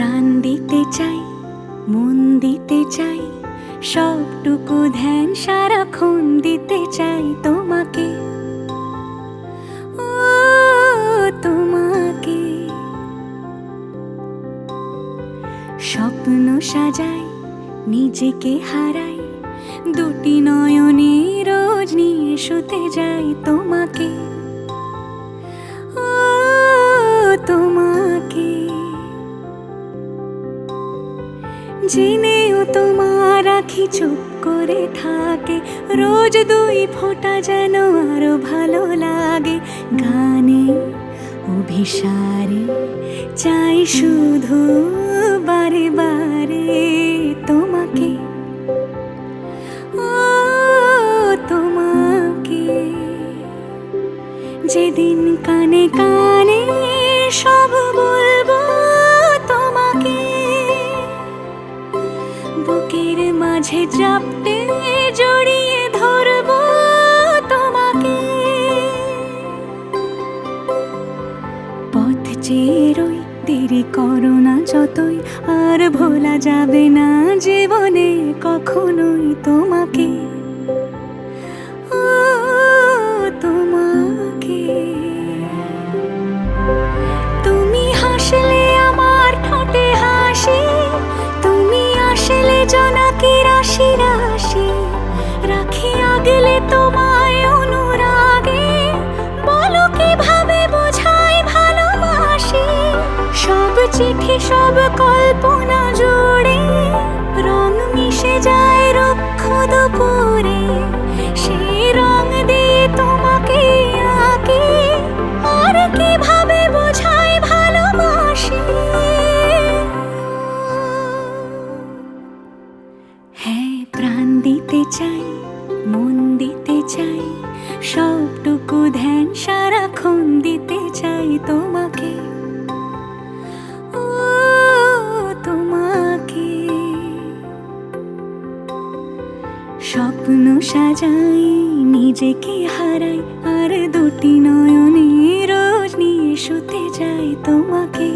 প্রাণ দিতে চাই, মন দিতে চাই, সবটুকু ধ্যান সারাক্ষণ দিতে চাই তোমাকে, ও তোমাকে। স্বপ্ন সাজাই, নিজেকে হারাই, দুটি নয়নে রোজ নিয়ে শুতে যাই তোমাকে, ও তোমাকে। জেনেও তোমার আঁখি চুপ করে থাকে, রোজ দুই ফোঁটা যেন আরো ভালো লাগে। গানে অভিসারে চাই শুধু বারে বারে তোমাকে, ও তোমাকে। যেদিন কানে কানে সব বলবো তোমাকে, বুকের মাঝে চাপতে জড়িয়ে ধরবো তোমাকে। পথ চেয়ে রই, দেরি করো না যতই, আর ভোলা যাবে না জীবনে কখনোই তোমাকে, ও তোমাকে। তুমি হাসলে আমার ঠোঁটে হাসি, তুমি আসলে জোনাকি রাশি রাশি, রাখি আগলে তোমায় অনুরাগে, বলো কিভাবে বোঝাই ভালোবাসি। সব চিঠি সব কল্পনা জুড়ে রং মিশে যায় রুক্ষ দুপুরে, সেই রং দিয়ে তোমাকে আঁকি, আর কিভাবে বোঝাই ভালোবাসি। হ্যাঁ, প্রাণ দিতে চাই, মন দিতে চাই, সবটুকু ধ্যান সারাক্ষণ দিতে চাই তোমাকে, ও তোমাকে। স্বপ্ন সাজাই, নিজেকে হারাই, আর দুটি নয়নে রোজ নিয়ে শুতে যাই তোমাকে।